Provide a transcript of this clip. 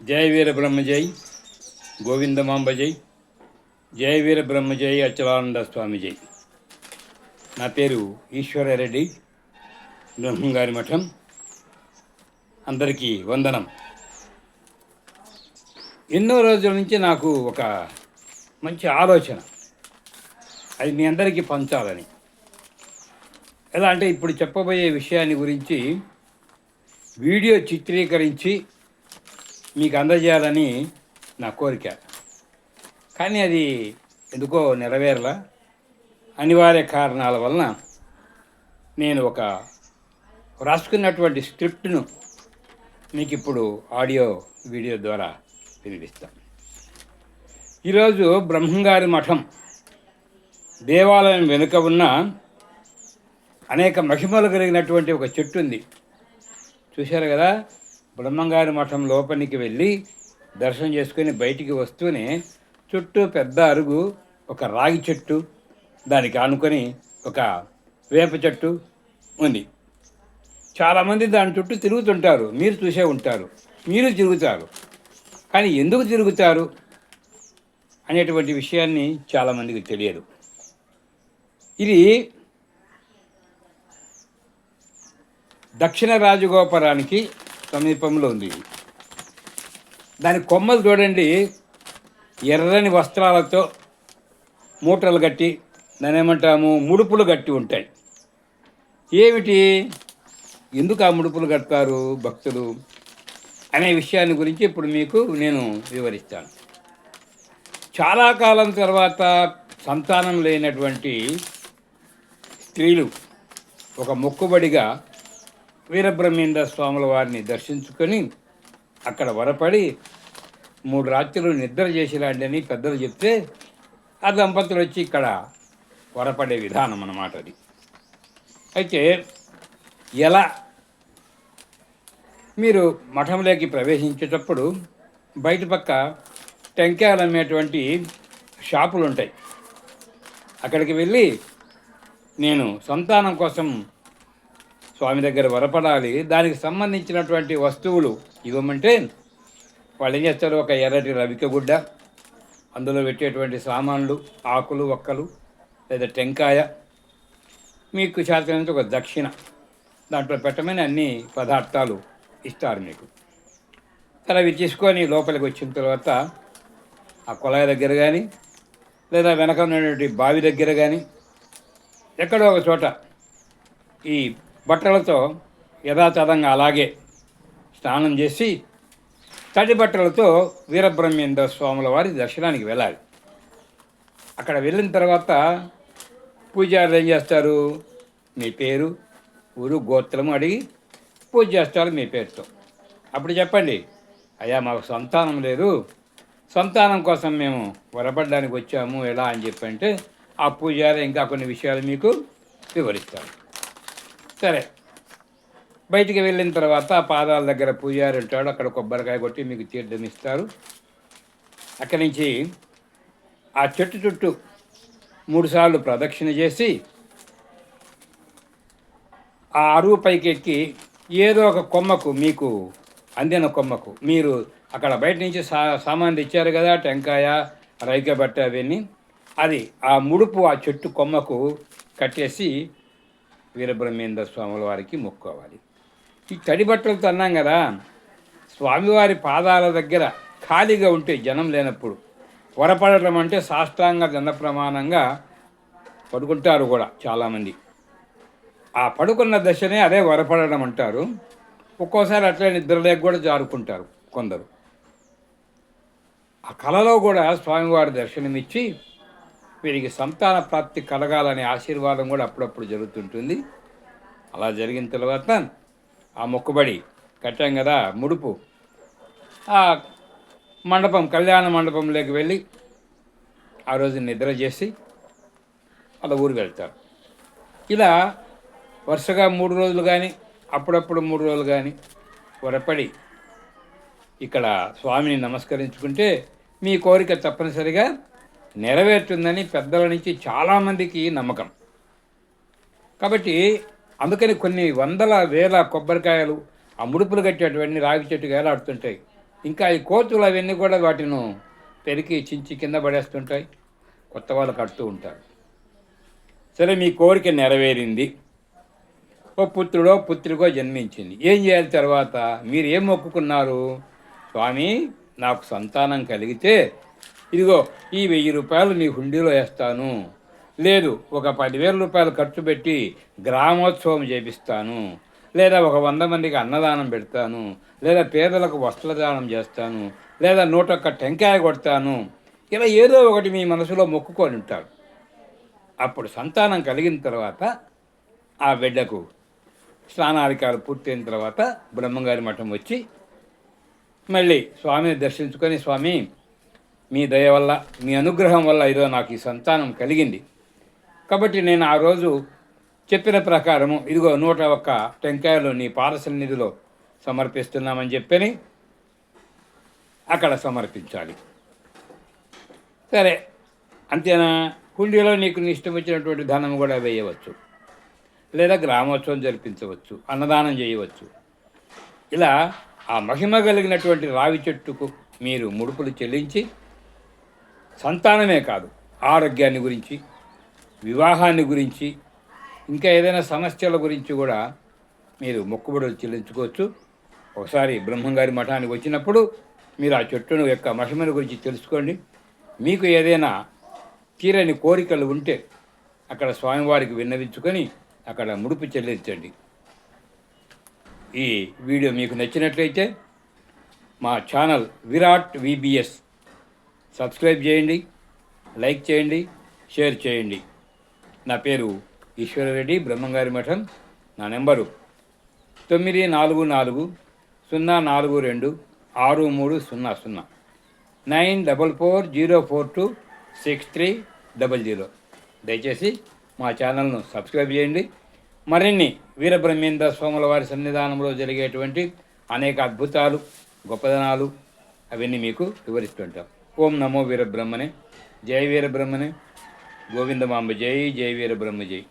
జై వీర బ్రహ్మజై గోవిందమాంబజై జై వీర బ్రహ్మజై అచలానంద స్వామిజై. నా పేరు ఈశ్వరారెడ్డి, బ్రహ్మంగారి మఠం. అందరికీ వందనం. ఎన్నో రోజుల నుంచి నాకు ఒక మంచి ఆలోచన, అది మీ అందరికీ పంచాలని. ఎలా అంటే ఇప్పుడు చెప్పబోయే విషయాన్ని గురించి వీడియో చిత్రీకరించి మీకు అందజేయాలని నా కోరిక. కానీ అది ఎందుకో నెరవేరలా. అనివార్య కారణాల వలన నేను రాసుకున్నటువంటి స్క్రిప్ట్ను మీకు ఇప్పుడు ఆడియో వీడియో ద్వారా వినిపిస్తాను. ఈరోజు బ్రహ్మంగారి మఠం దేవాలయం వెనుక ఉన్న అనేక మహిమలు కలిగినటువంటి ఒక చెట్టు ఉంది. చూశారు కదా, బ్రహ్మంగారి మఠం లోపలికి వెళ్ళి దర్శనం చేసుకొని బయటికి వస్తూనే చుట్టూ పెద్ద అరుగు, ఒక రాగి చెట్టు, దానికి ఆనుకొని ఒక వేప చెట్టు ఉంది. చాలామంది దాని చుట్టూ తిరుగుతుంటారు, మీరు చూసే ఉంటారు, మీరు తిరుగుతారు. కానీ ఎందుకు తిరుగుతారు అనేటువంటి విషయాన్ని చాలామందికి తెలియదు. ఇది దక్షిణ రాజగోపురానికి సమీపంలో ఉంది. దాని కొమ్మలు చూడండి, ఎర్రని వస్త్రాలతో మూటలు కట్టి, దాని ఏమంటాము, ముడుపులు కట్టి ఉంటాయి. ఏమిటి, ఎందుకు ఆ ముడుపులు కడతారు భక్తులు అనే విషయాన్ని గురించి ఇప్పుడు మీకు నేను వివరిస్తాను. చాలా కాలం తర్వాత సంతానం లేనటువంటి స్త్రీలు ఒక మొక్కుబడిగా వీరబ్రహ్మేంద్ర స్వాముల వారిని దర్శించుకొని అక్కడ వరపడి 3 రాత్రులు నిద్ర చేసిరాండి పెద్దలు చెప్తే ఆ దంపతులు వచ్చి ఇక్కడ వరపడే విధానం అన్నమాట అది. అయితే ఎలా మీరు మఠంలోకి ప్రవేశించేటప్పుడు బయట పక్క టెంకాయలు అమ్మేటువంటి షాపులు ఉంటాయి. అక్కడికి వెళ్ళి నేను సంతానం కోసం స్వామి దగ్గర వరపడాలి, దానికి సంబంధించినటువంటి వస్తువులు ఇవ్వమంటే వాళ్ళు ఏం చేస్తారు, ఒక ఎర్రటి రవిక గుడ్డ, అందులో పెట్టేటువంటి సామాన్లు, ఆకులు ఒక్కలు లేదా టెంకాయ, మీకు శాస్త్రం ఒక దక్షిణ, దాంట్లో పెట్టమని అన్ని పదార్థాలు ఇస్తారు మీకు. అలా అవి తీసుకొని లోపలికి వచ్చిన తర్వాత ఆ కుళాయి దగ్గర కానీ లేదా వెనక ఉన్నటువంటి బావి దగ్గర కానీ ఎక్కడో ఒక చోట ఈ బట్టలతో యథాతథంగా అలాగే స్నానం చేసి తడి బట్టలతో వీరబ్రహ్మేంద్ర స్వాముల వారి దర్శనానికి వెళ్ళాలి. అక్కడ వెళ్ళిన తర్వాత పూజారులు ఏం చేస్తారు, మీ పేరు, ఊరు, గోత్రము అడిగి పూజ చేస్తారు మీ పేరుతో. అప్పుడు చెప్పండి, అయ్యా మాకు సంతానం లేదు, సంతానం కోసం మేము వరపడడానికి వచ్చాము ఎలా అని చెప్పంటే ఆ పూజారి ఇంకా కొన్ని విషయాలు మీకు వివరిస్తారు. సరే, బయటికి వెళ్ళిన తర్వాత పాదాల దగ్గర పూజారి ఉంటాడు, అక్కడ కొబ్బరికాయ కొట్టి మీకు తీర్థం ఇస్తారు. అక్కడి నుంచి ఆ చెట్టు చుట్టూ 3 సార్లు ప్రదక్షిణ చేసి ఆ అరువు పైకి ఎక్కి ఏదో ఒక కొమ్మకు, మీకు అందిన కొమ్మకు, మీరు అక్కడ బయట నుంచి సామాన్లు ఇచ్చారు కదా, టెంకాయ, రైక బట్ట అవన్నీ, అది ఆ ముడుపు ఆ చెట్టు కొమ్మకు కట్టేసి వీరబ్రహ్మేంద్ర స్వాముల వారికి మొక్కోవాలి. ఈ తడి బట్టలతో అన్నాం కదా, స్వామివారి పాదాల దగ్గర ఖాళీగా ఉంటే జనం లేనప్పుడు వరపడటం అంటే సాష్టాంగ దండ ప్రమాణంగా పడుకుంటారు కూడా చాలామంది. ఆ పడుకున్న దశనే అదే వరపడడం అంటారు. ఒక్కోసారి అట్లే నిద్రలేక కూడా జారుకుంటారు కొందరు. ఆ కళలో కూడా స్వామివారి దర్శనమిచ్చి వీరికి సంతాన ప్రాప్తి కలగాలనే ఆశీర్వాదం కూడా అప్పుడప్పుడు జరుగుతుంటుంది. అలా జరిగిన తర్వాత ఆ మొక్కుబడి కట్టాం కదా, ముడుపు, ఆ మండపం, కళ్యాణ మండపంలోకి వెళ్ళి ఆ రోజు నిద్ర చేసి అలా ఊరు వెళ్తారు. ఇలా వరుసగా 3 రోజులు కానీ అప్పుడప్పుడు 3 రోజులు కానీ వరపడి ఇక్కడ స్వామిని నమస్కరించుకుంటే మీ కోరిక తప్పనిసరిగా నెరవేరుతుందని పెద్దల నుంచి చాలామందికి నమ్మకం. కాబట్టి అందుకని కొన్ని వందల వేల కొబ్బరికాయలు ఆ ముడుపులు కట్టేటువంటి రాగి చెట్టు వేలాడుతుంటాయి. ఇంకా ఈ కోతులు అవన్నీ కూడా వాటిని పెరికి చించి కింద పడేస్తుంటాయి, కొత్త వాళ్ళు కడుతూ ఉంటారు. సరే, మీ కోరిక నెరవేరింది, ఓ పుత్రుడో పుత్రికో జన్మించింది. ఏం చేయాలి తర్వాత? మీరు ఏం మొక్కుకున్నారు? స్వామి, నాకు సంతానం కలిగితే ఇదిగో ఈ 1000 రూపాయలు నీ హుండీలో వేస్తాను, లేదు ఒక 10,000 రూపాయలు ఖర్చు పెట్టి గ్రామోత్సవం చేపిస్తాను, లేదా ఒక 100 మందికి అన్నదానం పెడతాను, లేదా పేదలకు వస్త్రదానం చేస్తాను, లేదా 101 టెంకాయ కొడతాను, ఇలా ఏదో ఒకటి మీ మనసులో మొక్కుకొని ఉంటారు. అప్పుడు సంతానం కలిగిన తర్వాత ఆ బిడ్డకు స్నానాధికారులు పూర్తయిన తర్వాత బ్రహ్మంగారి మఠం వచ్చి మళ్ళీ స్వామిని దర్శించుకొని, స్వామి మీ దయ వల్ల, మీ అనుగ్రహం వల్ల ఈరోజు నాకు ఈ సంతానం కలిగింది, కాబట్టి నేను ఆ రోజు చెప్పిన ప్రకారము ఇదిగో 101 టెంకాయలు నీ పాదసన్నిధిలో సమర్పిస్తున్నామని చెప్పని అక్కడ సమర్పించాలి. సరే, అంతేనా? హుండీలో నీకు ఇష్టం వచ్చినటువంటి ధనం కూడా వేయవచ్చు, లేదా గ్రామోత్సవం జరిపించవచ్చు, అన్నదానం చేయవచ్చు. ఇలా ఆ మహిమ కలిగినటువంటి రావి చెట్టుకు మీరు ముడుపులు చెల్లించి సంతానమే కాదు, ఆరోగ్యాన్ని గురించి, వివాహాన్ని గురించి, ఇంకా ఏదైనా సమస్యల గురించి కూడా మీరు మొక్కుబడులు చెల్లించుకోవచ్చు. ఒకసారి బ్రహ్మంగారి మఠానికి వచ్చినప్పుడు మీరు ఆ చెట్టును యొక్క మహిమను గురించి తెలుసుకోండి. మీకు ఏదైనా తీరని కోరికలు ఉంటే అక్కడ స్వామివారికి విన్నవించుకొని అక్కడ ముడుపు చెల్లించండి. ఈ వీడియో మీకు నచ్చినట్లయితే మా ఛానల్ విరాట్ VBS సబ్స్క్రైబ్ చేయండి, లైక్ చేయండి, షేర్ చేయండి. నా పేరు ఈశ్వరరెడ్డి, బ్రహ్మంగారి మఠం. నా నెంబరు 9420426300 9440426300. దయచేసి మా ఛానల్ను సబ్స్క్రైబ్ చేయండి. మరిన్ని వీరబ్రహ్మేంద్ర స్వాముల వారి సన్నిధానంలో జరిగేటువంటి అనేక అద్భుతాలు, గొప్పదనాలు అవన్నీ మీకు వివరిస్తుంటాం. ఓం నమో వీరబ్రహ్మనే, జై వీరబ్రహ్మనే, గోవిందమాంబ జై, జై వీరబ్రహ్మ జై.